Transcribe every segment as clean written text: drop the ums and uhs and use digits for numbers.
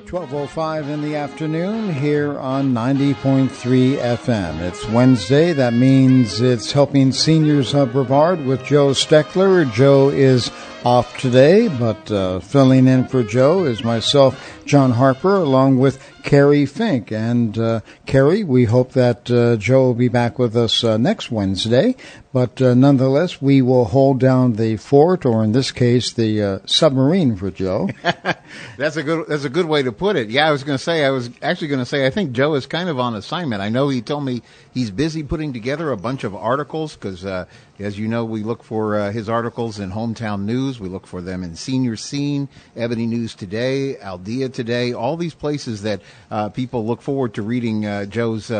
12:05 in the afternoon here on 90.3 FM. It's Wednesday. That means it's Helping Seniors of Brevard with Joe Steckler. Joe is off today, but filling in for Joe is myself, John Harper, along with Kerry Fink. And Kerry, we hope that Joe will be back with us next Wednesday. But nonetheless, we will hold down the fort, or in this case, the submarine for Joe. That's a good way to put it. Yeah, I was actually going to say, I think Joe is kind of on assignment. I know he told me he's busy putting together a bunch of articles because, as you know, we look for his articles in Hometown News. We look for them in Senior Scene, Ebony News Today, Aldea Today, all these places that people look forward to reading Joe's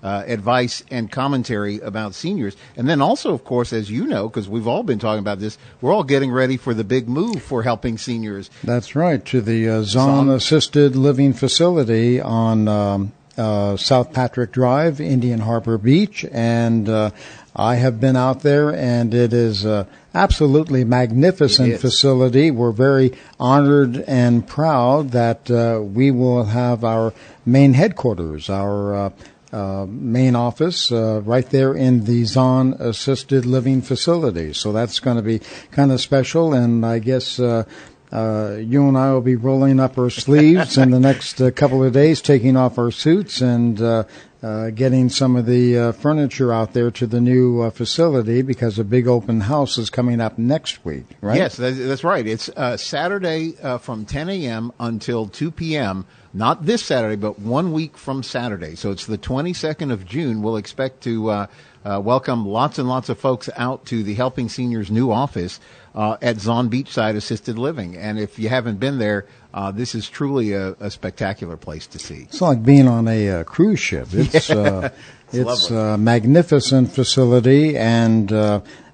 advice and commentary about seniors. And then also, of course, as you know, because we've all been talking about this, we're all getting ready for the big move for helping seniors. That's right, to the Zahn Assisted Living Facility on South Patrick Drive, Indian Harbor Beach. And I have been out there, and it is absolutely magnificent facility. We're very honored and proud that we will have our main headquarters, our main office right there in the Zahn Assisted Living Facility. So that's going to be kind of special, and I guess you and I will be rolling up our sleeves in the next couple of days, taking off our suits and getting some of the furniture out there to the new facility, because a big open house is coming up next week, right? Yes, that's right. It's Saturday from 10 a.m. until 2 p.m., not this Saturday, but 1 week from Saturday. So it's the 22nd of June. We'll expect to welcome lots and lots of folks out to the Helping Seniors new office at Zahn Beachside Assisted Living. And if you haven't been there, this is truly a spectacular place to see. It's like being on a cruise ship. It's it's a magnificent facility, and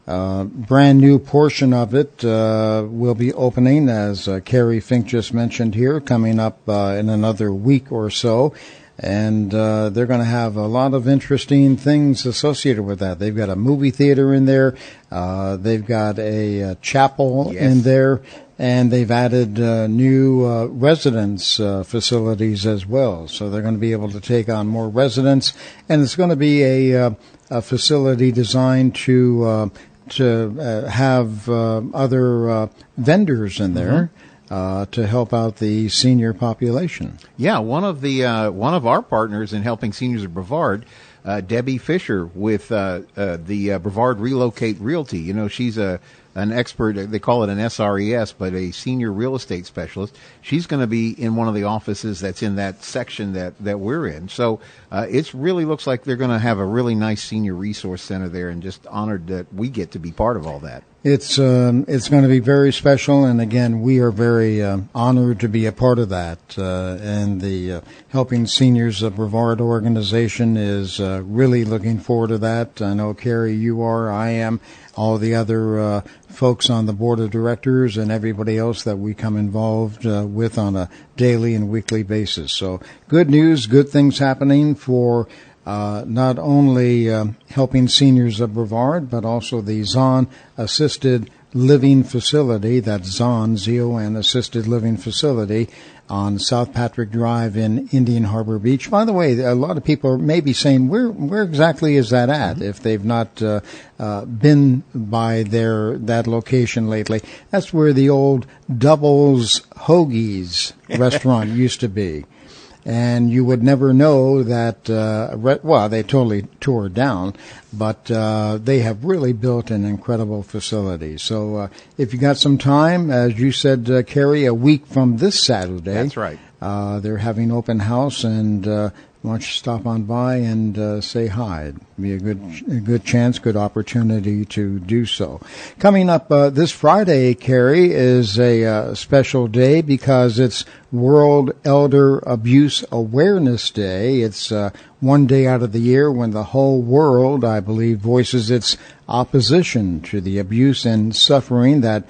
brand new portion of it will be opening, as Kerry Fink just mentioned here, coming up in another week or so. And they're going to have a lot of interesting things associated with that. They've got a movie theater in there. They've got a chapel in there. And they've added new residence facilities as well. So they're going to be able to take on more residents. And it's going to be a facility designed to have other vendors in there. To help out the senior population. Yeah, one of our partners in Helping Seniors of Brevard, Debbie Fisher with the Brevard Relocate Realty. You know, she's an expert. They call it an SRES, but a senior real estate specialist. She's going to be in one of the offices that's in that section that we're in. So it really looks like they're going to have a really nice senior resource center there, and just honored that we get to be part of all that. It's going to be very special, and again, we are very honored to be a part of that. And the Helping Seniors of Brevard organization is really looking forward to that. I know, Kerry, you are, I am, all the other folks on the board of directors, and everybody else that we come involved with on a daily and weekly basis. So good news, good things happening for not only Helping Seniors of Brevard, but also the Zahn Assisted Living Facility. That's Zahn, Z-O-N, Assisted Living Facility on South Patrick Drive in Indian Harbor Beach. By the way, a lot of people may be saying, where exactly is that at, if they've not been by that location lately. That's where the old Doubles Hoagies restaurant used to be. And you would never know that, they totally tore it down, but they have really built an incredible facility. So if you got some time, as you said, Kerry, a week from this Saturday. That's right. They're having open house, and why don't you stop on by and say hi. It'd be a good chance, good opportunity to do so. Coming up this Friday, Kerry, is a special day because it's World Elder Abuse Awareness Day. It's one day out of the year when the whole world, I believe, voices its opposition to the abuse and suffering that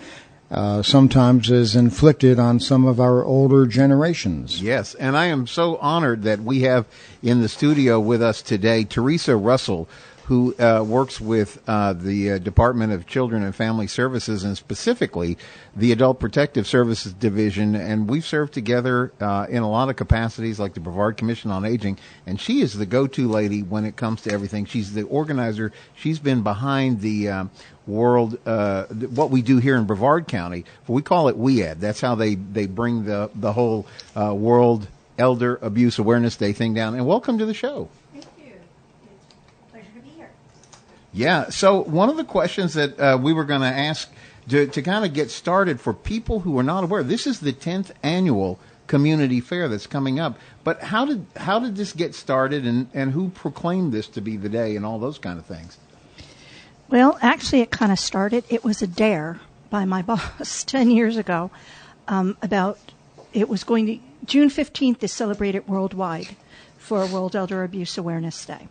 sometimes is inflicted on some of our older generations. Yes, and I am so honored that we have in the studio with us today Theresa Russell, who works with the Department of Children and Family Services, and specifically the Adult Protective Services Division. And we've served together in a lot of capacities, like the Brevard Commission on Aging. And she is the go-to lady when it comes to everything. She's the organizer. She's been behind the world, what we do here in Brevard County. We call it WEAAD. That's how they bring the whole World Elder Abuse Awareness Day thing down. And welcome to the show. Thank you. It's a pleasure to be here. Yeah. So one of the questions that we were going to ask to kind of get started for people who are not aware, this is the 10th annual community fair that's coming up. But how did this get started, and who proclaimed this to be the day, and all those kind of things? Well, actually, it kind of started. It was a dare by my boss 10 years ago it was going to, June 15th is celebrated worldwide for World Elder Abuse Awareness Day.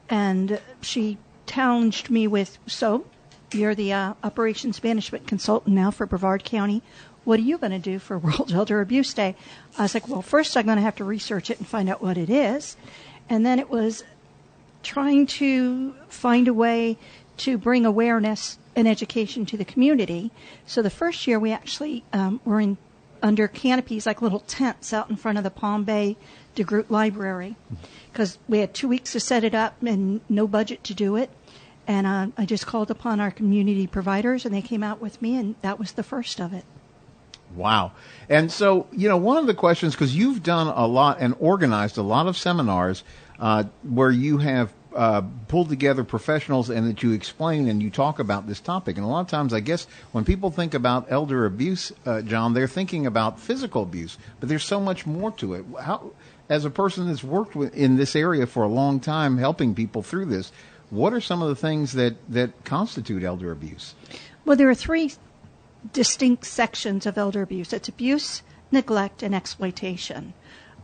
And she challenged me with, so you're the operations management consultant now for Brevard County. What are you going to do for World Elder Abuse Day? I was like, well, first I'm going to have to research it and find out what it is. And then it was trying to find a way to bring awareness and education to the community. So the first year we actually were under canopies, like little tents out in front of the Palm Bay DeGroot Library, because we had 2 weeks to set it up and no budget to do it. And I just called upon our community providers, and they came out with me, and that was the first of it. Wow. And so, one of the questions, because you've done a lot and organized a lot of seminars where you have pulled together professionals and that you explain and you talk about this topic. And a lot of times, I guess, when people think about elder abuse, John, they're thinking about physical abuse, but there's so much more to it. How, as a person that's worked in this area for a long time, helping people through this, what are some of the things that constitute elder abuse? Well, there are three distinct sections of elder abuse. It's abuse, neglect, and exploitation.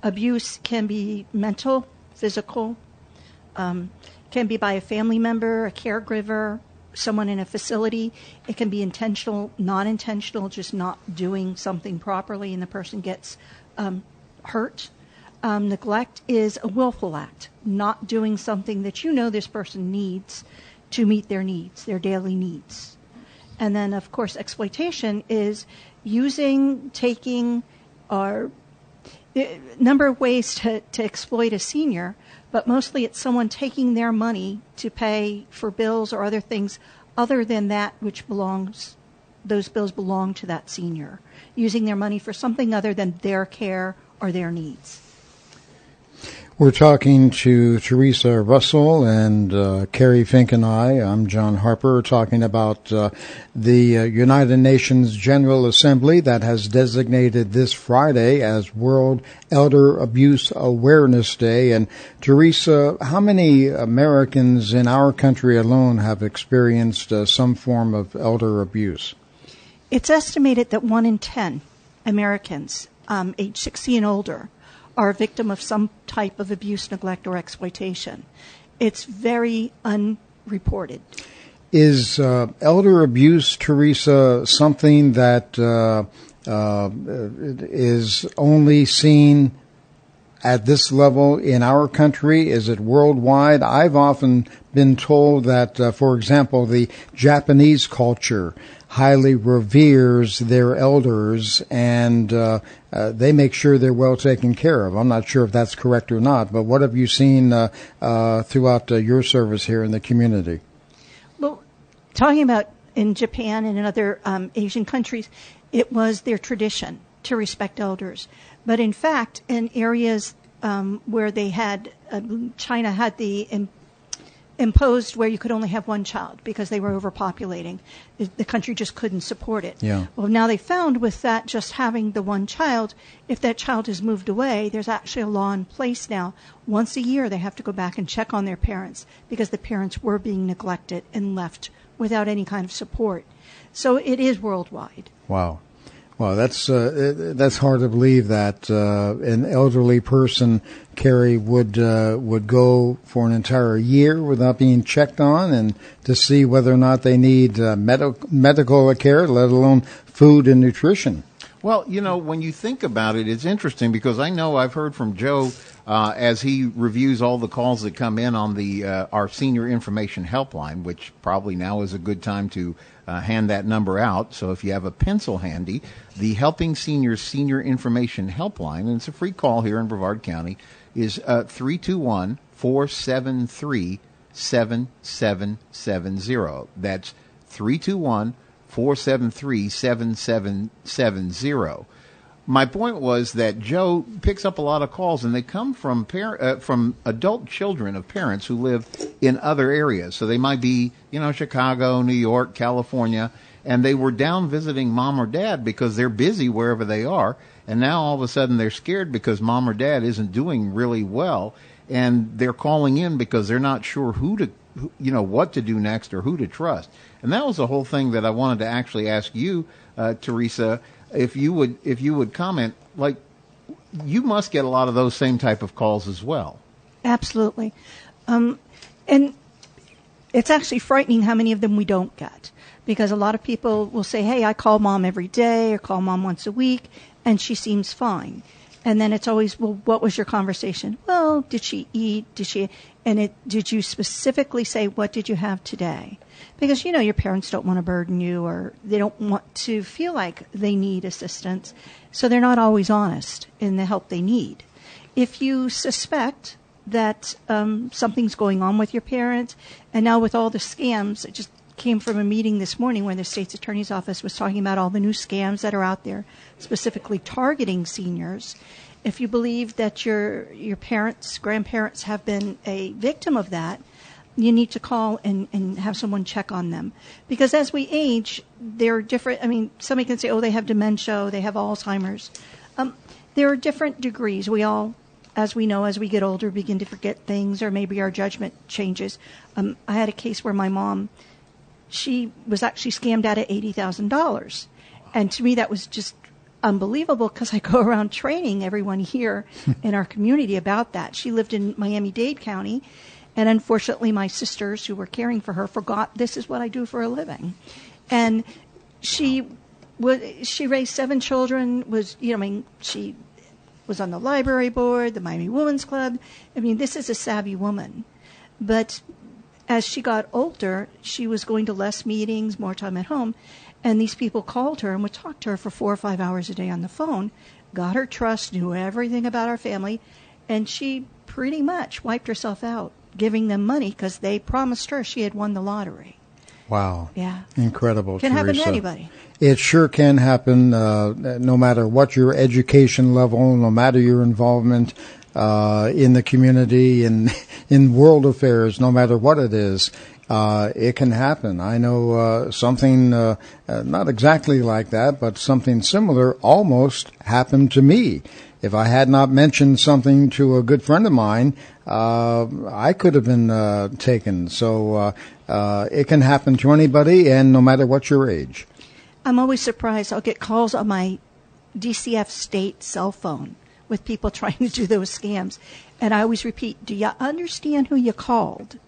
Abuse can be mental, physical, can be by a family member, a caregiver, someone in a facility. It can be intentional, non-intentional, just not doing something properly and the person gets hurt. Neglect is a willful act, not doing something that this person needs to meet their needs, their daily needs. And then, of course, exploitation is using, taking, or a number of ways to exploit a senior, but mostly it's someone taking their money to pay for bills or other things other than that which belongs, those bills belong to that senior, using their money for something other than their care or their needs. We're talking to Theresa Russell and Kerry, Fink, and I'm John Harper, talking about the United Nations General Assembly that has designated this Friday as World Elder Abuse Awareness Day. And Theresa, how many Americans in our country alone have experienced some form of elder abuse? It's estimated that 1 in 10 Americans age 60 and older are a victim of some type of abuse, neglect, or exploitation. It's very unreported. Is elder abuse, Theresa, something that is only seen at this level in our country? Is it worldwide? I've often been told that, for example, the Japanese culture highly reveres their elders, and they make sure they're well taken care of. I'm not sure if that's correct or not, but what have you seen throughout your service here in the community? Well, talking about in Japan and in other Asian countries, it was their tradition to respect elders. But in fact, in areas where they had, China had the imposed where you could only have one child because they were overpopulating. The country just couldn't support it. Yeah. Well, now they found with that just having the one child, if that child has moved away, there's actually a law in place now. Once a year they have to go back and check on their parents because the parents were being neglected and left without any kind of support. So it is worldwide. Wow. Well, that's hard to believe that an elderly person, Kerry, would go for an entire year without being checked on and to see whether or not they need medical care, let alone food and nutrition. Well, when you think about it, it's interesting because I know I've heard from Joe as he reviews all the calls that come in on the our senior information helpline, which probably now is a good time to hand that number out. So if you have a pencil handy, the Helping Seniors Senior Information Helpline, and it's a free call here in Brevard County, is 321-473-7770. That's 321-473-7770. My point was that Joe picks up a lot of calls, and they come from from adult children of parents who live in other areas. So they might be, Chicago, New York, California, and they were down visiting mom or dad because they're busy wherever they are. And now all of a sudden they're scared because mom or dad isn't doing really well, and they're calling in because they're not sure what to do next or who to trust. And that was the whole thing that I wanted to actually ask you, Theresa, if you would comment. Like, you must get a lot of those same type of calls as well. Absolutely. And it's actually frightening how many of them we don't get, because a lot of people will say, hey, I call mom every day or call mom once a week, and she seems fine. And then it's always, well, what was your conversation? Well, did she eat? Did you specifically say, what did you have today? Because, your parents don't want to burden you, or they don't want to feel like they need assistance. So they're not always honest in the help they need. If you suspect that something's going on with your parents, and now with all the scams, it just came from a meeting this morning where the state's attorney's office was talking about all the new scams that are out there, specifically targeting seniors. If you believe that your parents, grandparents have been a victim of that, you need to call and have someone check on them. Because as we age, they're different. I mean, somebody can say, oh, they have dementia, they have Alzheimer's. There are different degrees. We all, as we know, as we get older, begin to forget things, or maybe our judgment changes. I had a case where my mom, she was actually scammed out of $80,000. And to me, that was just unbelievable, because I go around training everyone here in our community about that. She lived in Miami-Dade County, and unfortunately my sisters who were caring for her forgot this is what I do for a living. And she raised 7 children, she was on the library board, the Miami Women's Club. This is a savvy woman. But as she got older, she was going to less meetings, more time at home, and these people called her and would talk to her for 4 or 5 hours a day on the phone, got her trust, knew everything about our family, and she pretty much wiped herself out, giving them money because they promised her she had won the lottery. Wow. Yeah. Incredible, Can Theresa. happen to anybody. It sure can happen, no matter what your education level, no matter your involvement in the community, in world affairs, no matter what it is. It can happen. I know something not exactly like that, but something similar almost happened to me. If I had not mentioned something to a good friend of mine, I could have been taken. So it can happen to anybody, and no matter what your age. I'm always surprised. I'll get calls on my DCF state cell phone with people trying to do those scams. And I always repeat, do you understand who you called?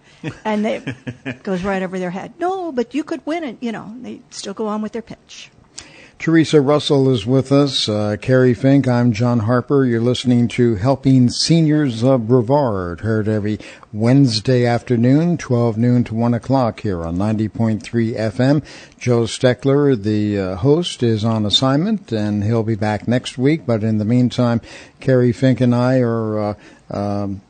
And it goes right over their head. No, but you could win it. They still go on with their pitch. Theresa Russell is with us. Kerry, Fink, I'm John Harper. You're listening to Helping Seniors of Brevard, heard every Wednesday afternoon, 12 noon to 1 o'clock here on 90.3 FM. Joe Steckler, the host, is on assignment, and he'll be back next week. But in the meantime, Kerry, Fink, and I are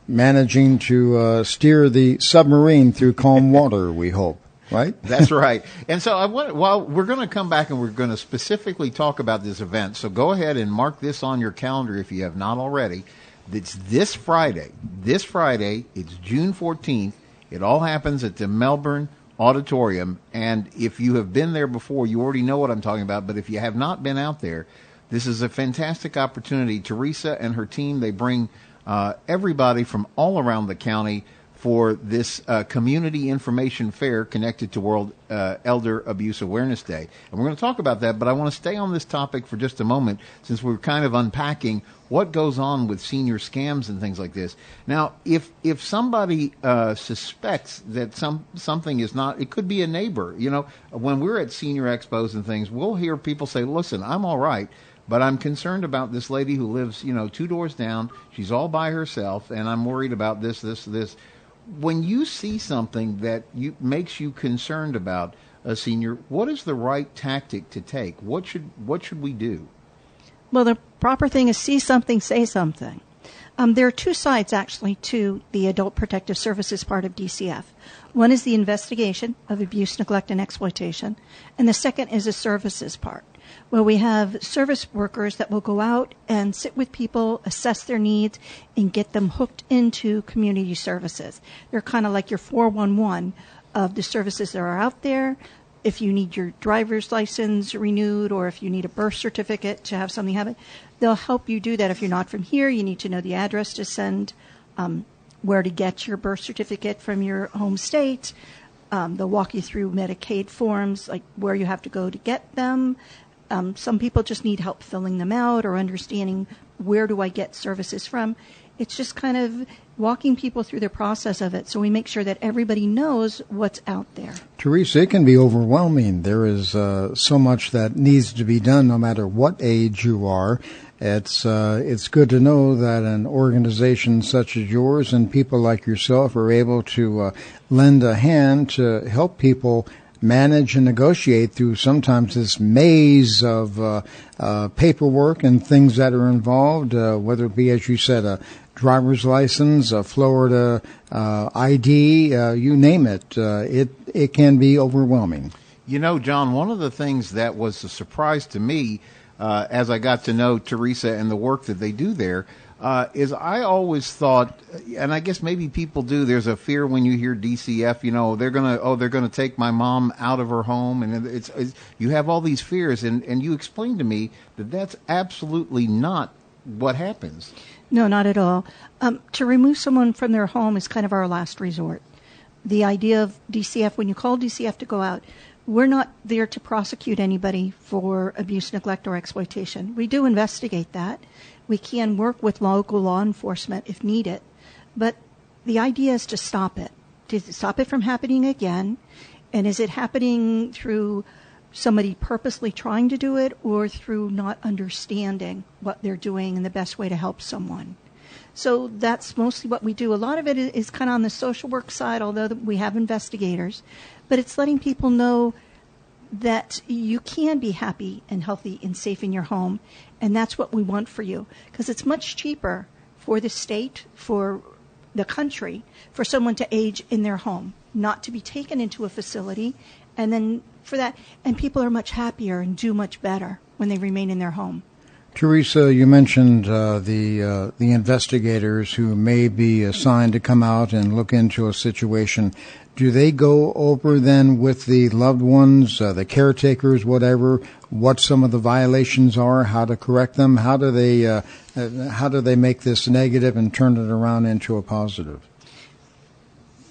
managing to steer the submarine through calm water, we hope. Right? That's right. And so we're going to come back and we're going to specifically talk about this event. So go ahead and mark this on your calendar if you have not already. It's this Friday. This Friday, it's June 14th. It all happens at the Melbourne Auditorium. And if you have been there before, you already know what I'm talking about. But if you have not been out there, this is a fantastic opportunity. Theresa and her team, they bring everybody from all around the county for this community information fair connected to World Elder Abuse Awareness Day. And we're going to talk about that, but I want to stay on this topic for just a moment since we're kind of unpacking what goes on with senior scams and things like this. Now, if somebody suspects that something is not, it could be a neighbor. When we're at senior expos and things, we'll hear people say, listen, I'm all right, but I'm concerned about this lady who lives, 2 doors down. She's all by herself, and I'm worried about this. When you see something that makes you concerned about a senior, what is the right tactic to take? What should we do? Well, the proper thing is see something, say something. There are two sides, actually, to the Adult Protective Services part of DCF. One is the investigation of abuse, neglect, and exploitation, and the second is the services part, where we have service workers that will go out and sit with people, assess their needs, and get them hooked into community services. They're kind of like your 411 of the services that are out there. If you need your driver's license renewed or if you need a birth certificate to have something happen, they'll help you do that. If you're not from here, you need to know the address to send, where to get your birth certificate from your home state. They'll walk you through Medicaid forms, like where you have to go to get them. Some people just need help filling them out or understanding where do I get services from. It's just kind of walking people through the process of it so we make sure that everybody knows what's out there. Theresa, it can be overwhelming. There is so much that needs to be done no matter what age you are. It's good to know that an organization such as yours and people like yourself are able to lend a hand to help people manage and negotiate through sometimes this maze of paperwork and things that are involved, whether it be, as you said, a driver's license, a Florida ID, you name it. It can be overwhelming. John, one of the things that was a surprise to me as I got to know Theresa and the work that they do there is I always thought, and I guess maybe people do, there's a fear when you hear DCF, they're gonna take my mom out of her home, and it's you have all these fears, and you explained to me that that's absolutely not what happens. No, not at all. To remove someone from their home is kind of our last resort. The idea of DCF, when you call DCF to go out, we're not there to prosecute anybody for abuse, neglect, or exploitation. We do investigate that. We can work with local law enforcement if needed. But the idea is to stop it from happening again. And is it happening through somebody purposely trying to do it or through not understanding what they're doing and the best way to help someone? So that's mostly what we do. A lot of it is kind of on the social work side, although we have investigators. But it's letting people know that you can be happy and healthy and safe in your home. And that's what we want for you. Because it's much cheaper for the state, for the country, for someone to age in their home, not to be taken into a facility. And then for that, and people are much happier and do much better when they remain in their home. Theresa, you mentioned the investigators who may be assigned to come out and look into a situation. Do they go over then with the loved ones, the caretakers, whatever, what some of the violations are, how to correct them? How do they make this negative and turn it around into a positive?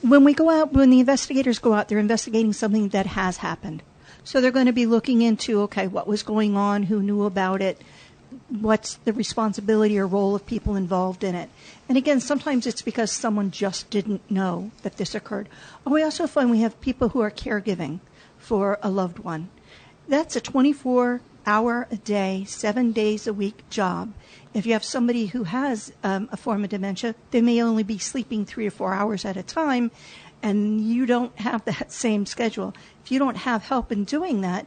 When the investigators go out, they're investigating something that has happened. So they're going to be looking into, okay, what was going on, who knew about it, what's the responsibility or role of people involved in it. And again, sometimes it's because someone just didn't know that this occurred. We also find we have people who are caregiving for a loved one. That's a 24-hour-a-day, 7 days a week job. If you have somebody who has a form of dementia, they may only be sleeping 3 or 4 hours at a time, and you don't have that same schedule. If you don't have help in doing that,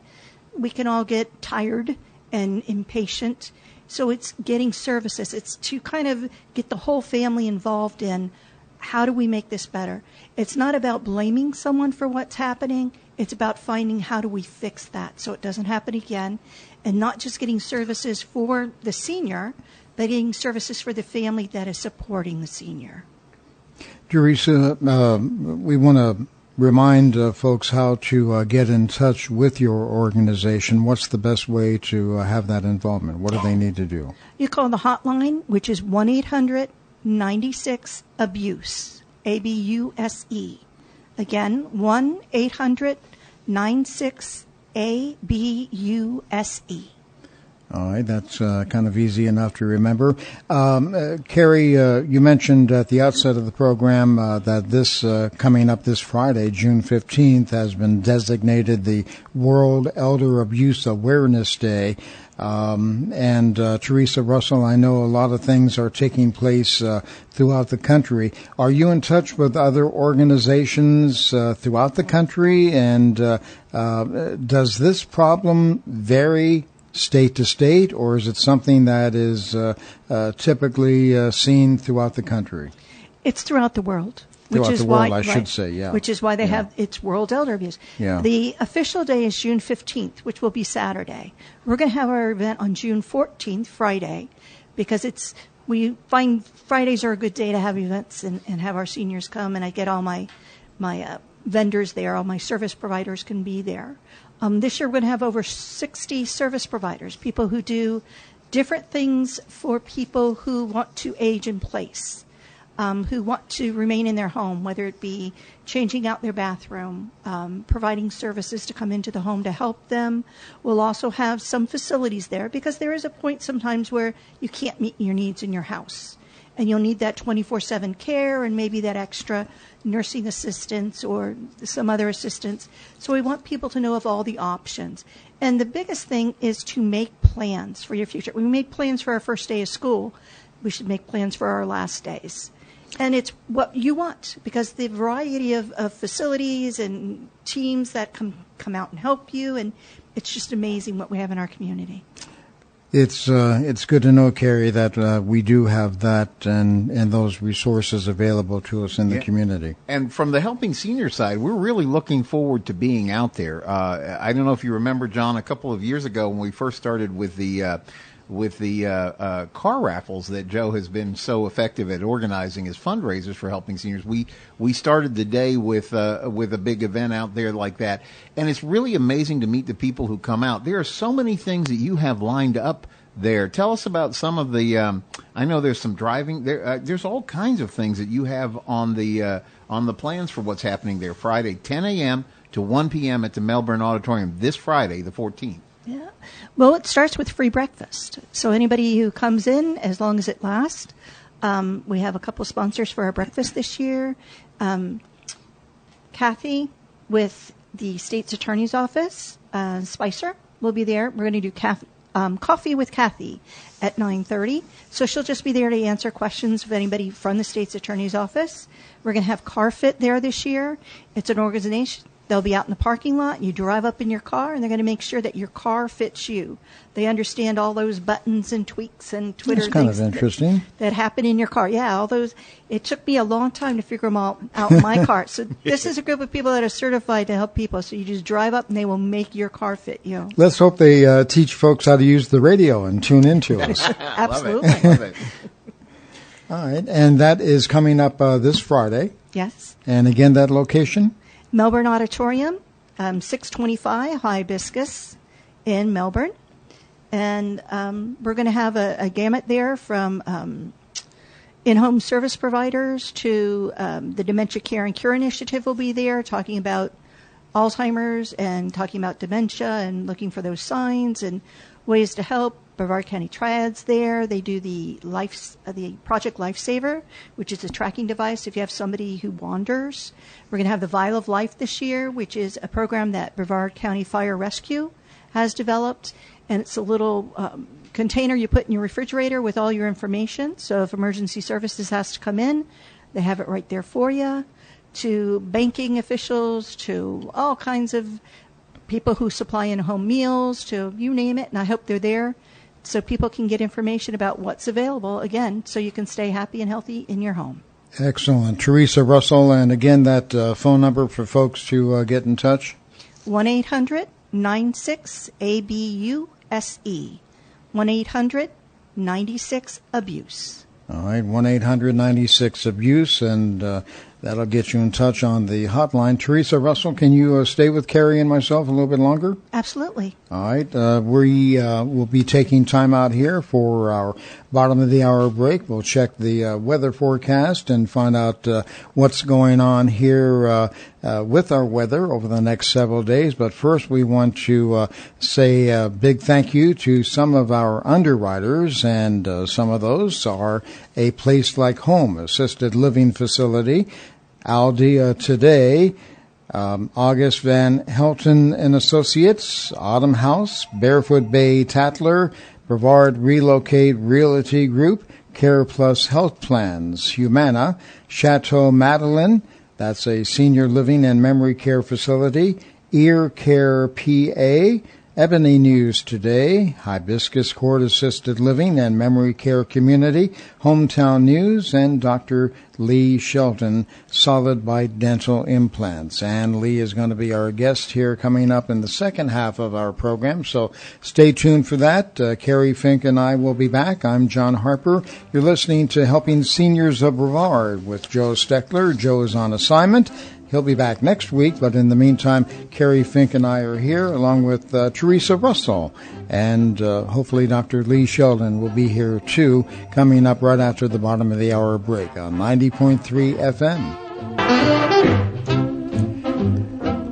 we can all get tired and impatient. So it's getting services. It's to kind of get the whole family involved in how do we make this better. It's not about blaming someone for what's happening. It's about finding how do we fix that so it doesn't happen again, and not just getting services for the senior, but getting services for the family that is supporting the senior. Theresa, we want to remind folks how to get in touch with your organization. What's the best way to have that involvement? What do they need to do? You call the hotline, which is 1-800-96-ABUSE, ABUSE. Again, 1-800-96-ABUSE. All right, that's kind of easy enough to remember. Kerry, you mentioned at the outset of the program that this coming up this Friday, June 15th, has been designated the World Elder Abuse Awareness Day. And Theresa Russell, I know a lot of things are taking place throughout the country. Are you in touch with other organizations throughout the country? And does this problem vary state to state, or is it something that is typically seen throughout the country? It's throughout the world. Throughout which is the world, why, I should say, yeah. Which is why they have it's World Elder Abuse. Yeah. The official day is June 15th, which will be Saturday. We're going to have our event on June 14th, Friday, because we find Fridays are a good day to have events and have our seniors come, and I get all my vendors there, all my service providers can be there. This year we're going to have over 60 service providers, people who do different things for people who want to age in place. Who want to remain in their home, whether it be changing out their bathroom, providing services to come into the home to help them. We'll also have some facilities there because there is a point sometimes where you can't meet your needs in your house. And you'll need that 24/7 care and maybe that extra nursing assistance or some other assistance. So we want people to know of all the options. And the biggest thing is to make plans for your future. We made plans for our first day of school. We should make plans for our last days. And it's what you want, because the variety of facilities and teams that come out and help you, and it's just amazing what we have in our community. It's good to know, Kerry, that we do have that and those resources available to us in the community. And from the Helping Senior side, we're really looking forward to being out there. I don't know if you remember, John, a couple of years ago when we first started with the car raffles that Joe has been so effective at organizing as fundraisers for Helping Seniors. We started the day with a big event out there like that, and it's really amazing to meet the people who come out. There are so many things that you have lined up there. Tell us about some of the. I know there's some driving there. There's all kinds of things that you have on the plans for what's happening there. Friday, 10 a.m. to 1 p.m. at the Melbourne Auditorium this Friday, the 14th. Yeah. Well, it starts with free breakfast. So anybody who comes in, as long as it lasts, we have a couple of sponsors for our breakfast this year. Kathy with the State's Attorney's Office, Spicer, will be there. We're going to do coffee with Kathy at 9:30. So she'll just be there to answer questions of anybody from the State's Attorney's Office. We're going to have CarFit there this year. It's an organization. They'll be out in the parking lot. You drive up in your car, and they're going to make sure that your car fits you. They understand all those buttons and tweaks and Twitter That's kind things of interesting. that happen in your car. Yeah, all those. It took me a long time to figure them all out in my car. So this is a group of people that are certified to help people. So you just drive up, and they will make your car fit you. Let's hope they teach folks how to use the radio and tune into us. Absolutely. Love it. All right, and that is coming up this Friday. Yes. And again, that location? Melbourne Auditorium, 625 Hibiscus in Melbourne. And we're going to have a gamut there from in-home service providers to the Dementia Care and Cure Initiative will be there, talking about Alzheimer's and talking about dementia and looking for those signs and ways to help. Brevard County Triad's there. They do the Project Lifesaver, which is a tracking device if you have somebody who wanders. We're going to have the Vial of Life this year, which is a program that Brevard County Fire Rescue has developed. And it's a little container you put in your refrigerator with all your information. So if emergency services has to come in, they have it right there for you. To banking officials, to all kinds of people who supply in-home meals, to you name it. And I hope they're there so people can get information about what's available, again, so you can stay happy and healthy in your home. Excellent. Theresa Russell, and again, that phone number for folks to get in touch? 1-800-96-ABUSE. 1-800-96-ABUSE. All right, 1-800-96-ABUSE, and that'll get you in touch on the hotline. Theresa Russell, can you stay with Kerry and myself a little bit longer? Absolutely. All right. We will be taking time out here for our bottom of the hour break. We'll check the weather forecast and find out what's going on here with our weather over the next several days. But first, we want to say a big thank you to some of our underwriters, and some of those are A Place Like Home, assisted living facility, Aldea Today, August Van Helton and Associates, Autumn House, Barefoot Bay Tatler, Brevard Relocate Realty Group, Care Plus Health Plans, Humana, Chateau Madeline, that's a senior living and memory care facility, Ear Care PA, Ebony News Today, Hibiscus Court Assisted Living and Memory Care Community, Hometown News, and Dr. Lee Sheldon, Solid Bite Dental Implants. And Lee is going to be our guest here coming up in the second half of our program, so stay tuned for that. Kerry, Fink, and I will be back. I'm John Harper. You're listening to Helping Seniors of Brevard with Joe Steckler. Joe is on assignment. He'll be back next week, but in the meantime, Kerry, Fink, and I are here, along with Theresa Russell. And hopefully Dr. Lee Sheldon will be here, too, coming up right after the bottom of the hour break on 90.3 FM.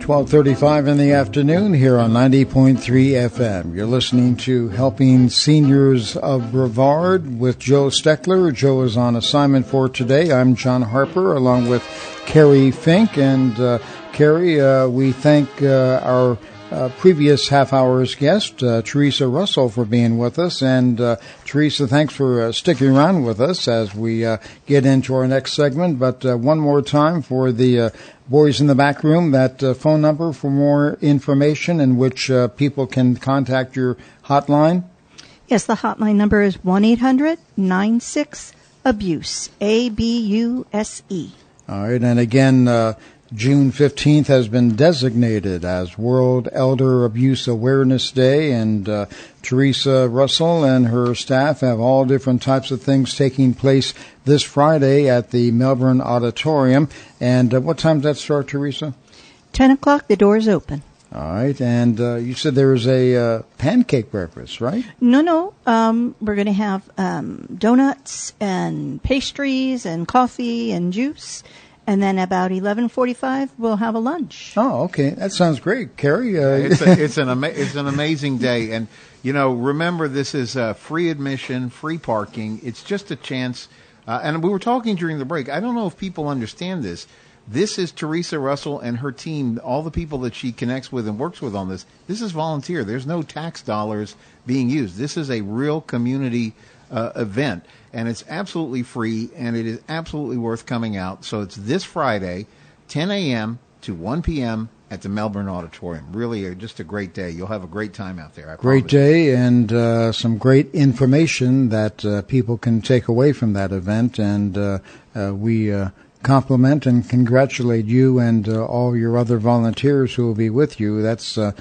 12:35 in the afternoon here on 90.3 FM. You're listening to Helping Seniors of Brevard with Joe Steckler. Joe is on assignment for today. I'm John Harper, along with Kerry Fink. And Kerry, we thank our previous half hour's guest, Theresa Russell, for being with us. And Theresa, thanks for sticking around with us as we get into our next segment. But one more time for the boys in the back room, that phone number for more information in which people can contact your hotline. Yes, the hotline number is 1-800-96-ABUSE, ABUSE. All right, and again, June 15th has been designated as World Elder Abuse Awareness Day, and Theresa Russell and her staff have all different types of things taking place this Friday at the Melbourne Auditorium. And what time does that start, Theresa? 10 o'clock, the doors open. All right, and you said there was a pancake breakfast, right? No, we're going to have donuts and pastries and coffee and juice. And then about 11:45, we'll have a lunch. Oh, okay. That sounds great, Kerry. It's an amazing day, and remember, this is free admission, free parking. It's just a chance. And we were talking during the break. I don't know if people understand this. This is Theresa Russell and her team, all the people that she connects with and works with on this. This is volunteer. There's no tax dollars being used. This is a real community event. And it's absolutely free, and it is absolutely worth coming out. So it's this Friday, 10 a.m. to 1 p.m. at the Melbourne Auditorium. Really just a great day. You'll have a great time out there. Great day, and some great information that people can take away from that event. And we compliment and congratulate you and all your other volunteers who will be with you. That's a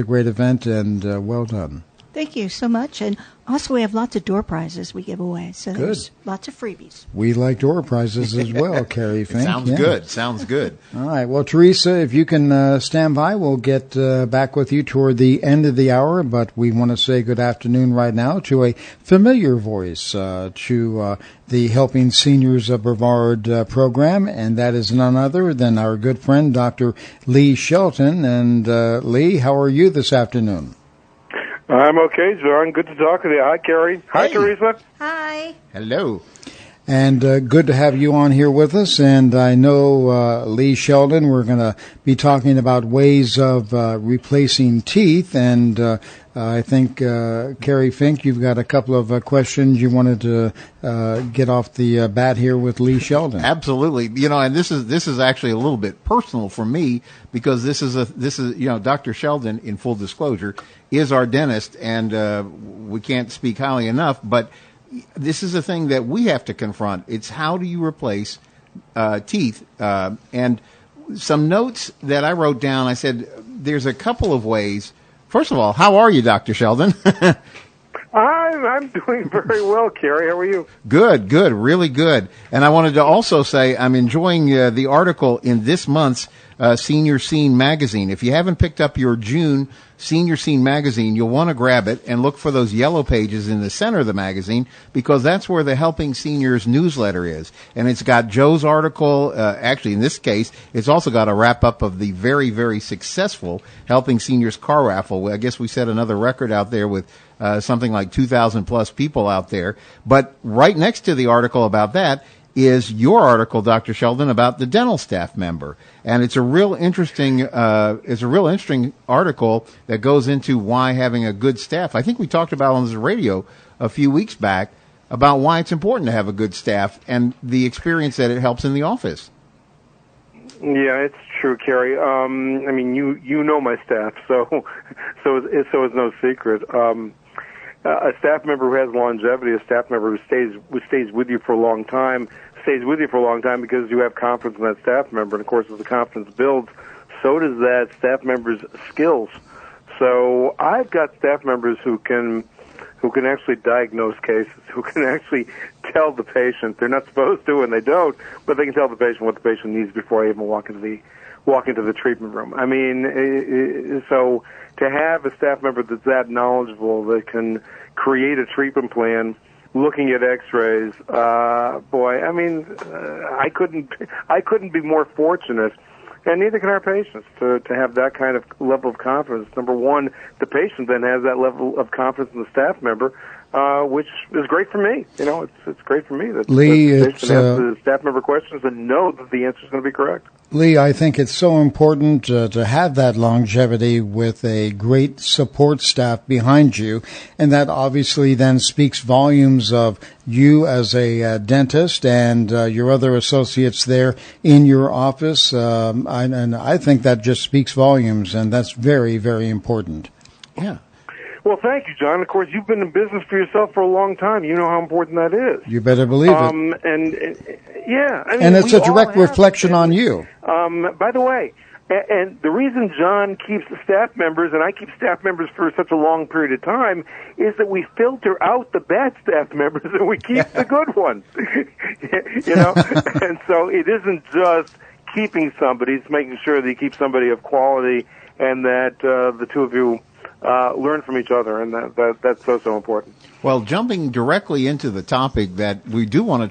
great event, and well done. Thank you so much. And also, we have lots of door prizes we give away. So good. There's lots of freebies. We like door prizes as well, Kerry Fink. Sounds good. Sounds good. All right. Well, Theresa, if you can stand by, we'll get back with you toward the end of the hour. But we want to say good afternoon right now to a familiar voice to the Helping Seniors of Brevard program, and that is none other than our good friend, Dr. Lee Sheldon. And Lee, how are you this afternoon? I'm okay, John. Good to talk with you. Hi, Kerry. Hi, Theresa. Hi. Hello. And good to have you on here with us. And I know, Lee Sheldon, we're going to be talking about ways of replacing teeth. And I think, Kerry Fink, you've got a couple of questions you wanted to get off the bat here with Lee Sheldon. Absolutely. And this is actually a little bit personal for me, because this is Dr. Sheldon, in full disclosure, is our dentist, and we can't speak highly enough, but this is a thing that we have to confront. It's how do you replace teeth? And some notes that I wrote down, I said there's a couple of ways. First of all, how are you, Dr. Sheldon? I'm doing very well, Kerry. How are you? Good, really good. And I wanted to also say I'm enjoying the article in this month's Senior Scene magazine. If you haven't picked up your June Senior Scene magazine, you'll want to grab it and look for those yellow pages in the center of the magazine, because that's where the Helping Seniors newsletter is. And it's got Joe's article. Actually, in this case, it's also got a wrap-up of the very, very successful Helping Seniors car raffle. I guess we set another record out there with something like 2,000 plus people out there. But right next to the article about that is your article, Dr. Sheldon, about the dental staff member, and it's a real interesting article that goes into why having a good staff. I think we talked about on the radio a few weeks back about why it's important to have a good staff and the experience that it helps in the office. Yeah, it's true, Kerry. I mean, you know my staff, so it's no secret. A staff member who has longevity, a staff member who stays with you for a long time, stays with you for a long time because you have confidence in that staff member. And of course, as the confidence builds, so does that staff member's skills. So I've got staff members who can actually diagnose cases, who can actually tell the patient. They're not supposed to, and they don't, but they can tell the patient what the patient needs before I even walk into the treatment room. I mean, so to have a staff member that's that knowledgeable, that can create a treatment plan, looking at X-rays, boy, I mean, I couldn't be more fortunate. And neither can our patients to have that kind of level of confidence. Number one, the patient then has that level of confidence in the staff member, which is great for me. You know, it's great for me that Lee, the patient has the staff member questions and know that the answer is going to be correct. Lee, I think it's so important to have that longevity with a great support staff behind you, and that obviously then speaks volumes of you as a dentist and your other associates there in your office, and I think that just speaks volumes, and that's very, very important. Yeah. Well, thank you, John. Of course, you've been in business for yourself for a long time. You know how important that is. You better believe it. And yeah, I mean, and it's a direct reflection on you. By the way, and the reason John keeps staff members, and I keep staff members for such a long period of time, is that we filter out the bad staff members and we keep the good ones. You know, and so it isn't just keeping somebody; it's making sure that you keep somebody of quality, and that the two of you learn from each other, and that's so important. Well, jumping directly into the topic that we do want to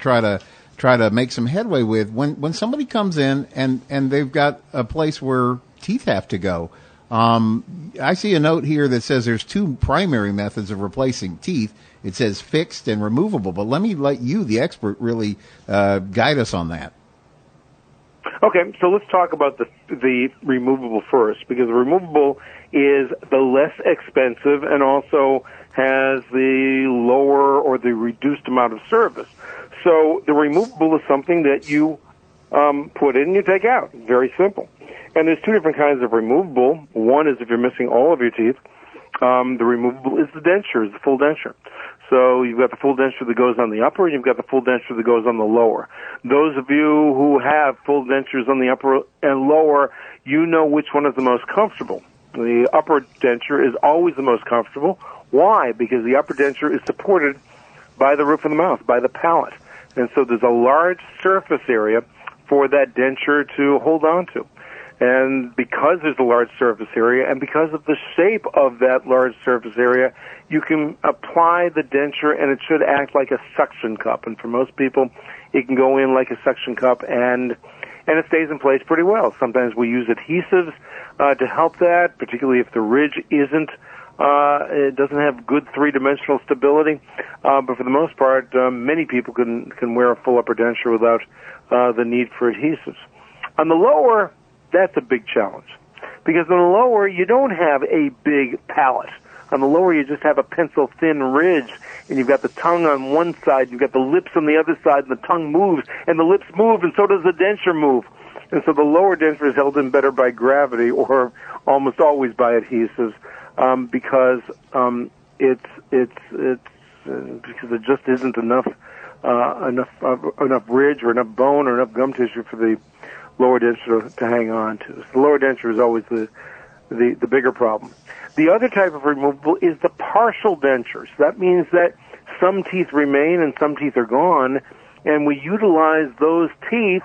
try to make some headway with, when somebody comes in and they've got a place where teeth have to go, I see a note here that says there's two primary methods of replacing teeth. It says fixed and removable, but let you, the expert, really guide us on that. Okay, so let's talk about the removable first, because the removable is the less expensive and also has the lower or the reduced amount of service. So the removable is something that you put in and you take out. Very simple. And there's two different kinds of removable. One is if you're missing all of your teeth. The removable is the denture, is the full denture. So you've got the full denture that goes on the upper, and you've got the full denture that goes on the lower. Those of you who have full dentures on the upper and lower, you know which one is the most comfortable. The upper denture is always the most comfortable. Why? Because the upper denture is supported by the roof of the mouth, by the palate. And so there's a large surface area for that denture to hold on to. And because there's a large surface area, and because of the shape of that large surface area, you can apply the denture, and it should act like a suction cup. And for most people, it can go in like a suction cup, and it stays in place pretty well. Sometimes we use adhesives to help that, particularly if the ridge it doesn't have good three-dimensional stability. But for the most part, many people can wear a full upper denture without the need for adhesives. On the lower, that's a big challenge, because on the lower, you don't have a big palate. On the lower, you just have a pencil-thin ridge, and you've got the tongue on one side, you've got the lips on the other side, and the tongue moves, and the lips move, and so does the denture move. And so the lower denture is held in better by gravity, or almost always by adhesives, because because it just isn't enough ridge or enough bone or enough gum tissue for the lower denture to hang on to. So the lower denture is always the bigger problem. The other type of removable is the partial dentures. That means that some teeth remain and some teeth are gone, and we utilize those teeth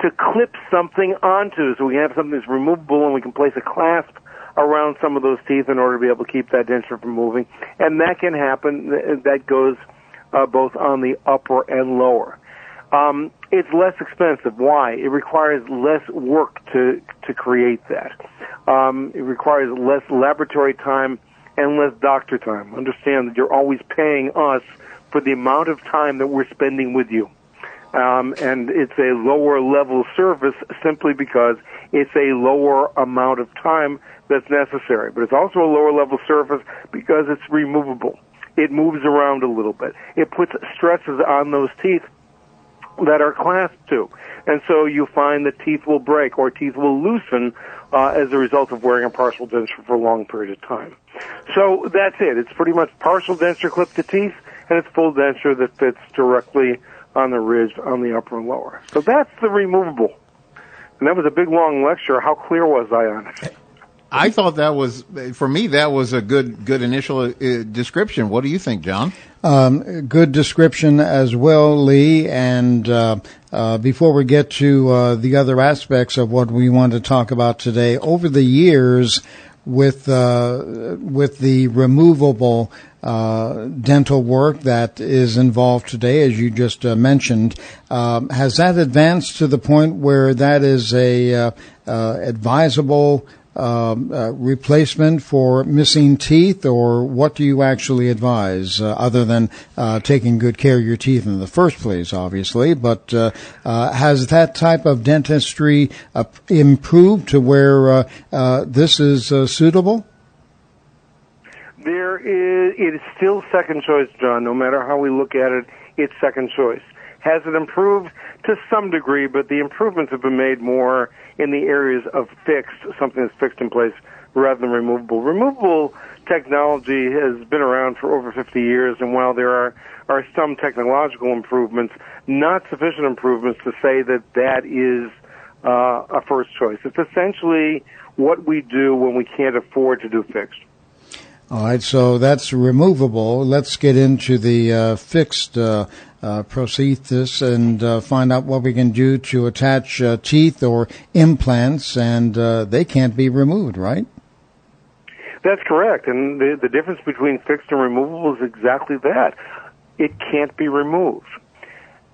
to clip something onto. So we have something that's removable, and we can place a clasp around some of those teeth in order to be able to keep that denture from moving. And that can happen. That goes both on the upper and lower. It's less expensive. Why? It requires less work to create that. It requires less laboratory time and less doctor time. Understand that you're always paying us for the amount of time that we're spending with you. and it's a lower level surface simply because it's a lower amount of time that's necessary. But it's also a lower level surface because it's removable. It moves around a little bit. It puts stresses on those teeth that are clasped to. And so you find that teeth will break or teeth will loosen as a result of wearing a partial denture for a long period of time. So that's it. It's pretty much partial denture clip to teeth, and it's full denture that fits directly on the ridge on the upper and lower. So that's the removable. And that was a big, long lecture. How clear was I on it? I thought that was, for me, that was a good initial description. What do you think, John? Good description as well, Lee. And before we get to the other aspects of what we want to talk about today, over the years with the removable dental work that is involved today, as you just mentioned, has that advanced to the point where that is a advisable replacement for missing teeth, or what do you actually advise, other than taking good care of your teeth in the first place, obviously? But has that type of dentistry improved to where this is suitable? It is still second choice, John. No matter how we look at it, it's second choice. Has it improved? To some degree, but the improvements have been made more in the areas of fixed, something that's fixed in place, rather than removable. Removable technology has been around for over 50 years, and while there are some technological improvements, not sufficient improvements to say that that is a first choice. It's essentially what we do when we can't afford to do fixed. All right, so that's removable. Let's get into the fixed prosthesis and find out what we can do to attach teeth or implants, and they can't be removed, right? That's correct, and the difference between fixed and removable is exactly that. It can't be removed.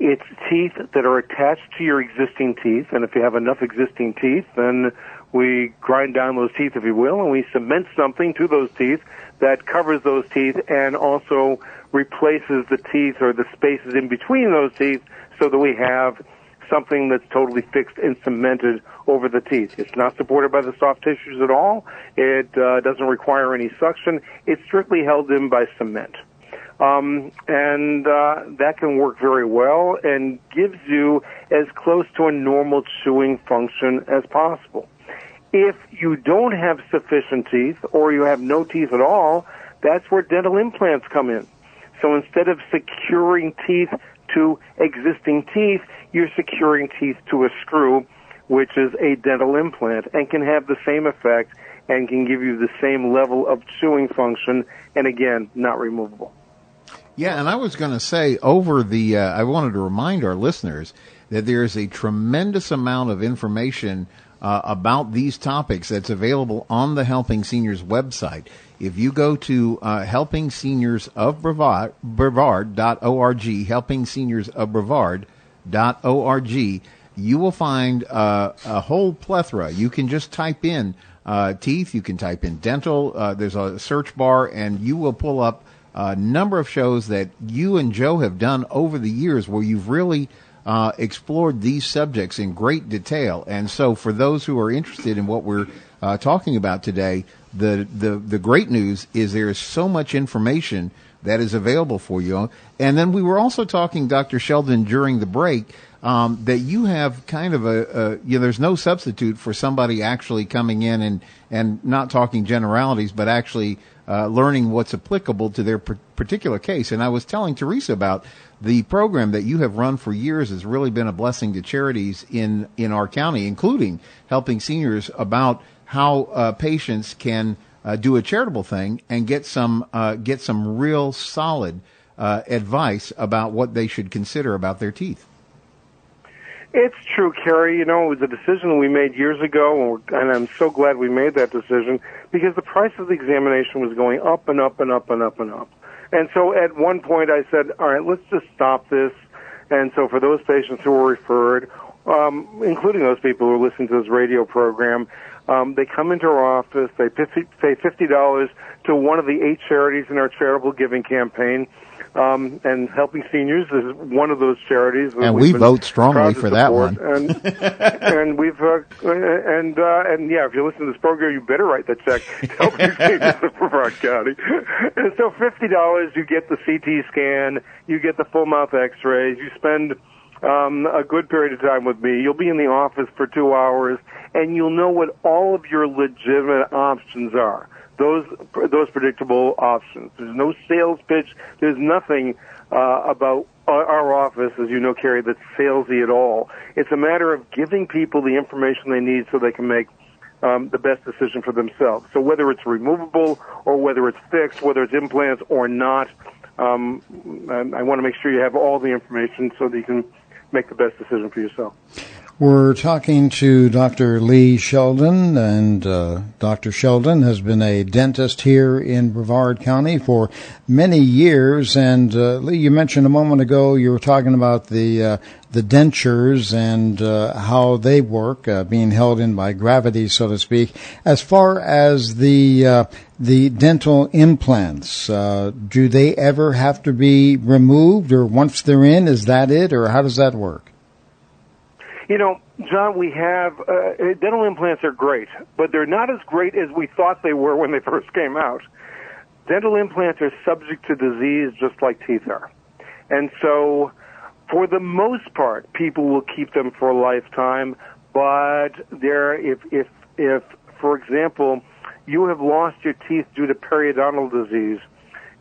It's teeth that are attached to your existing teeth, and if you have enough existing teeth, then we grind down those teeth, if you will, and we cement something to those teeth that covers those teeth and also replaces the teeth or the spaces in between those teeth so that we have something that's totally fixed and cemented over the teeth. It's not supported by the soft tissues at all. It doesn't require any suction. It's strictly held in by cement. That can work very well and gives you as close to a normal chewing function as possible. If you don't have sufficient teeth or you have no teeth at all, that's where dental implants come in. So instead of securing teeth to existing teeth, you're securing teeth to a screw, which is a dental implant, and can have the same effect and can give you the same level of chewing function, and again, not removable. Yeah, and I was going to say I wanted to remind our listeners that there is a tremendous amount of information about these topics that's available on the Helping Seniors website. If you go to Helping Seniors of Brevard.org, helpingseniors.brevard.org, you will find a whole plethora. You can just type in teeth, you can type in dental, there's a search bar, and you will pull up a number of shows that you and Joe have done over the years where you've really explored these subjects in great detail. And so for those who are interested in what we're talking about today, the great news is there is so much information that is available for you. And then we were also talking, Dr. Sheldon, during the break, that you have kind of there's no substitute for somebody actually coming in and not talking generalities, but actually learning what's applicable to their particular case. And I was telling Theresa about the program that you have run for years has really been a blessing to charities in our county, including Helping Seniors, about how patients can do a charitable thing and get some real solid advice about what they should consider about their teeth. It's true, Kerry. It was a decision we made years ago, and I'm so glad we made that decision because the price of the examination was going up and up and up and up and up. And so at one point I said, all right, let's just stop this. And so for those patients who were referred, including those people who are listening to this radio program, they come into our office, they pay $50 to one of the 8 charities in our charitable giving campaign. And Helping Seniors is one of those charities. And we vote strongly for that one. And we've if you listen to this program, you better write that check to Helping Seniors of Brevard County. And so $50, you get the CT scan, you get the full mouth X-rays, you spend a good period of time with me. You'll be in the office for 2 hours, and you'll know what all of your legitimate options are. Those predictable options. There's no sales pitch. There's nothing about our office, as you know, Kerry, that's salesy at all. It's a matter of giving people the information they need so they can make the best decision for themselves. So whether it's removable or whether it's fixed, whether it's implants or not, I want to make sure you have all the information so that you can make the best decision for yourself. We're talking to Dr. Lee Sheldon, and Dr. Sheldon has been a dentist here in Brevard County for many years. And Lee, you mentioned a moment ago you were talking about the dentures and how they work, being held in by gravity, so to speak. As far as the dental implants, do they ever have to be removed, or once they're in, is that it, or how does that work? You know, John, we have dental implants are great, but they're not as great as we thought they were when they first came out. Dental implants are subject to disease just like teeth are. And so, for the most part, people will keep them for a lifetime, but if for example, you have lost your teeth due to periodontal disease,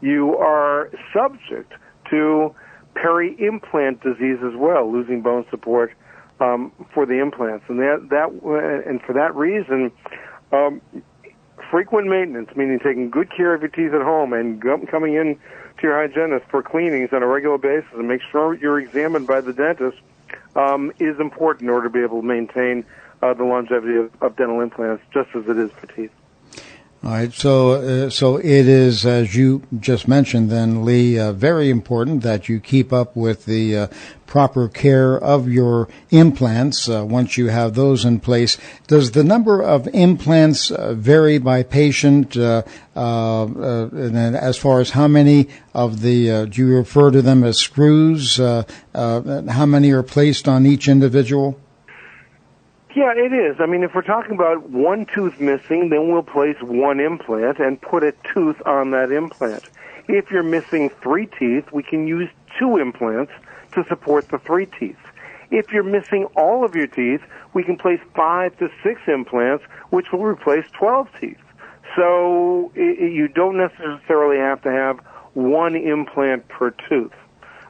you are subject to peri-implant disease as well, losing bone support for the implants, and and for that reason, frequent maintenance, meaning taking good care of your teeth at home and coming in to your hygienist for cleanings on a regular basis and make sure you're examined by the dentist, is important in order to be able to maintain the longevity of dental implants, just as it is for teeth. All right, so it is, as you just mentioned then, Lee, very important that you keep up with the proper care of your implants once you have those in place. Does the number of implants vary by patient, and as far as how many of the, do you refer to them as screws, how many are placed on each individual? Yeah, it is. I mean, if we're talking about one tooth missing, then we'll place one implant and put a tooth on that implant. If you're missing 3 teeth, we can use 2 implants to support the 3 teeth. If you're missing all of your teeth, we can place 5 to 6 implants, which will replace 12 teeth. So you don't necessarily have to have one implant per tooth.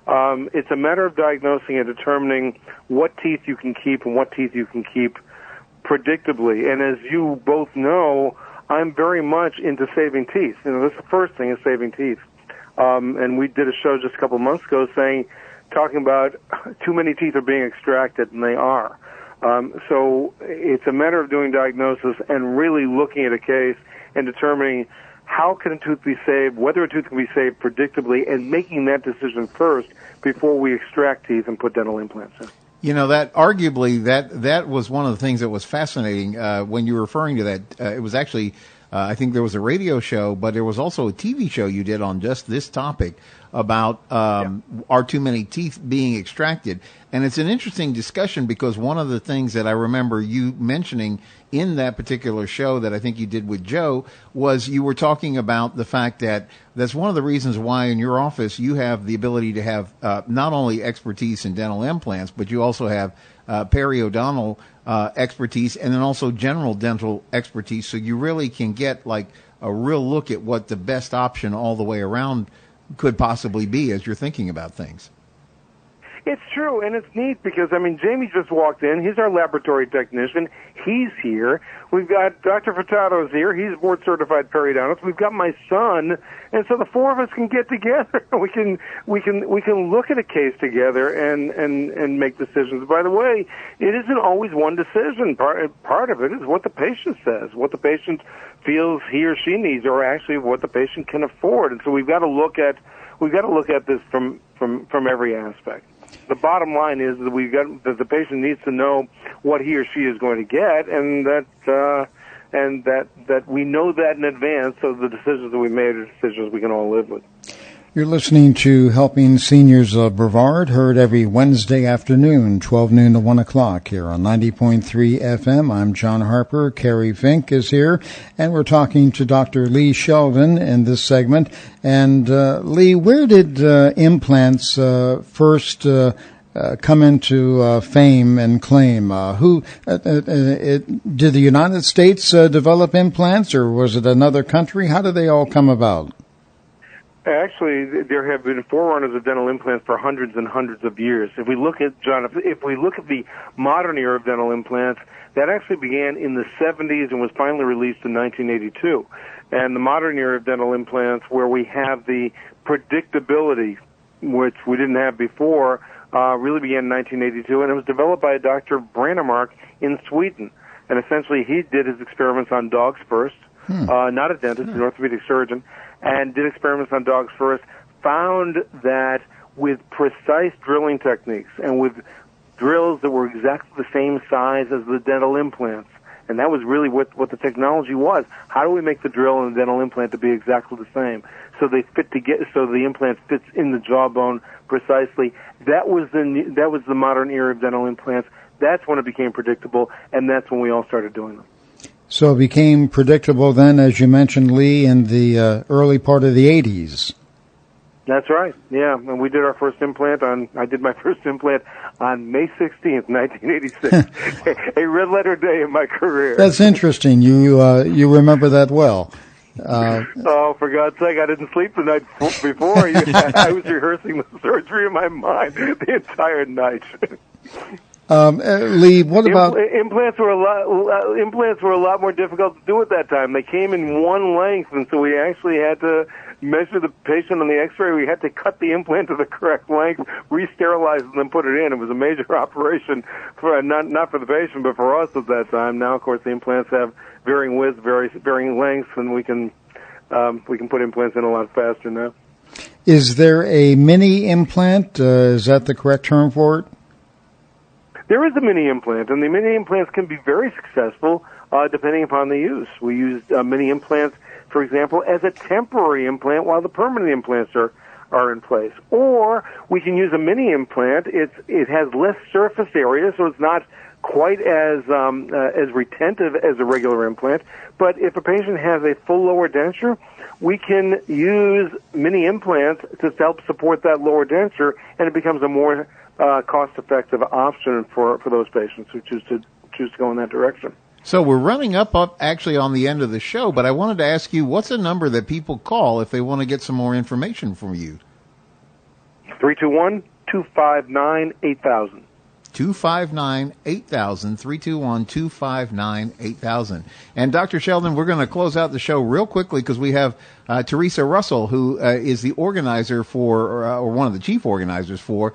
It's a matter of diagnosing and determining what teeth you can keep and what teeth you can keep predictably. And as you both know, I'm very much into saving teeth. You know, that's the first thing is saving teeth. And we did a show just a couple of months ago talking about too many teeth are being extracted, and they are. So it's a matter of doing diagnosis and really looking at a case and determining how can a tooth be saved, whether a tooth can be saved predictably, and making that decision first before we extract teeth and put dental implants in. You know, that arguably that was one of the things that was fascinating when you were referring to that. It was actually, I think there was a radio show, but there was also a TV show you did on just this topic about are too many teeth being extracted. And it's an interesting discussion because one of the things that I remember you mentioning in that particular show that I think you did with Joe was you were talking about the fact that that's one of the reasons why in your office you have the ability to have not only expertise in dental implants, but you also have periodontal expertise and then also general dental expertise. So you really can get like a real look at what the best option all the way around could possibly be as you're thinking about things. It's true, and it's neat because, I mean, Jamie just walked in. He's our laboratory technician. He's here. We've got Dr. Furtado's here. He's a board-certified periodontist. We've got my son, and so the 4 of us can get together. We can look at a case together and make decisions. By the way, it isn't always one decision. Part of it is what the patient says, what the patient feels he or she needs, or actually what the patient can afford. And so we've got to look at this from every aspect. The bottom line is that the patient needs to know what he or she is going to get, and that we know that in advance, so the decisions that we made are decisions we can all live with. You're listening to Helping Seniors of Brevard, heard every Wednesday afternoon, 12 noon to 1 o'clock here on 90.3 FM. I'm John Harper. Kerry Fink is here, and we're talking to Dr. Lee Sheldon in this segment. And Lee, where did implants first come into fame and claim? Did the United States develop implants, or was it another country? How did they all come about? Actually, there have been forerunners of dental implants for hundreds and hundreds of years. If we look at, John, if we look at the modern era of dental implants, that actually began in the 70s and was finally released in 1982. And the modern era of dental implants, where we have the predictability, which we didn't have before, really began in 1982, and it was developed by Dr. Brannemark in Sweden. And essentially, he did his experiments on dogs first, not a dentist, an orthopedic surgeon, and did experiments on dogs first, found that with precise drilling techniques and with drills that were exactly the same size as the dental implants, and that was really what the technology was. How do we make the drill and the dental implant to be exactly the same, so they fit together, so the implant fits in the jawbone precisely? That was the modern era of dental implants. That's when it became predictable, and that's when we all started doing them. So it became predictable then, as you mentioned, Lee, in the early part of the 80s. That's right, yeah. And we did our first implant I did my first implant on May 16th, 1986. A red-letter day in my career. That's interesting. You remember that well. Oh, for God's sake, I didn't sleep the night before. I was rehearsing the surgery in my mind the entire night. Lee, what about implants? Were a lot more difficult to do at that time. They came in one length, and so we actually had to measure the patient on the X-ray. We had to cut the implant to the correct length, re-sterilize it, and then put it in. It was a major operation for not for the patient, but for us at that time. Now, of course, the implants have varying widths, varying lengths, and we can put implants in a lot faster now. Is there a mini implant? Is that the correct term for it? There is a mini implant, and the mini implants can be very successful depending upon the use. We use mini implants, for example, as a temporary implant while the permanent implants are in place. Or we can use a mini implant. It has less surface area, so it's not quite as retentive as a regular implant. But if a patient has a full lower denture, we can use mini implants to help support that lower denture, and it becomes a more cost-effective option for those patients who choose to go in that direction. So we're running up actually on the end of the show, but I wanted to ask you, what's a number that people call if they want to get some more information from you? 321-259-8000. 259-8000, 321-259-8000. And Dr. Sheldon, we're going to close out the show real quickly because we have Theresa Russell, who is the organizer for, or one of the chief organizers for,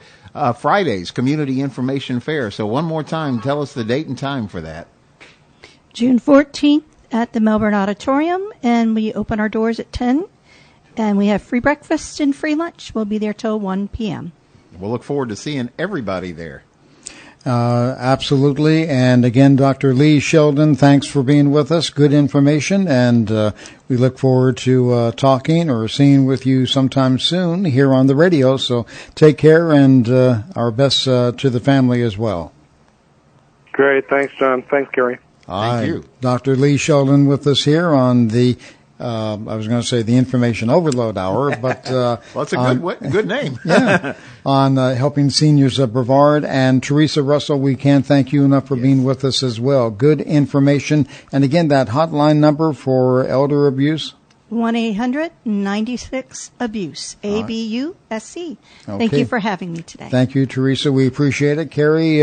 Friday's Community Information Fair. So one more time, tell us the date and time for that. June 14th at the Melbourne Auditorium, and we open our doors at 10, and we have free breakfast and free lunch. We'll be there till 1 p.m. We'll look forward to seeing everybody there. Absolutely. And again, Dr. Lee Sheldon, thanks for being with us. Good information. And we look forward to talking or seeing with you sometime soon here on the radio. So take care, and our best to the family as well. Great. Thanks, John. Thanks, Kerry. Thank you. Dr. Lee Sheldon with us here on the I was going to say the Information Overload Hour, but well, it's a good name. Yeah, on Helping Seniors of Brevard. And Theresa Russell, we can't thank you enough for being with us as well. Good information. And again, that hotline number for elder abuse? 1-800-96-ABUSE, ABUSE. Thank you for having me today. Thank you, Theresa. We appreciate it. Kerry,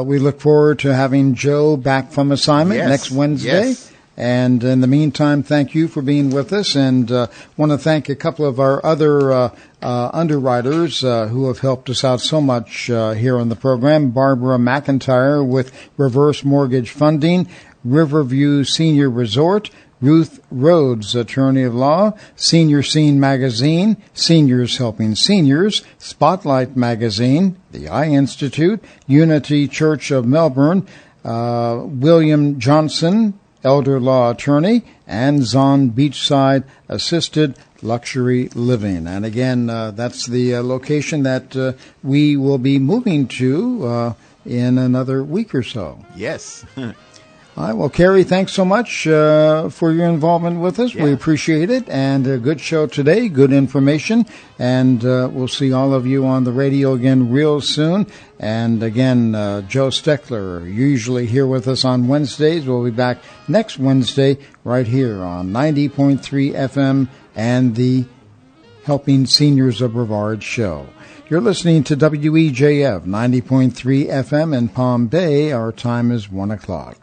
we look forward to having Joe back from assignment next Wednesday. Yes. And in the meantime, thank you for being with us, and want to thank a couple of our other underwriters who have helped us out so much here on the program. Barbara McIntyre with Reverse Mortgage Funding, Riverview Senior Resort, Ruth Rhodes, Attorney of Law, Senior Scene Magazine, Seniors Helping Seniors, Spotlight Magazine, the Eye Institute, Unity Church of Melbourne, William Johnson, Elder Law Attorney, and Zon Beachside Assisted luxury living. And again, that's the location that we will be moving to in another week or so. Yes. All right. Well, Kerry, thanks so much for your involvement with us. Yeah. We appreciate it. And a good show today, good information. And we'll see all of you on the radio again real soon. And again, Joe Steckler, usually here with us on Wednesdays. We'll be back next Wednesday right here on 90.3 FM and the Helping Seniors of Brevard show. You're listening to WEJF 90.3 FM in Palm Bay. Our time is 1 o'clock.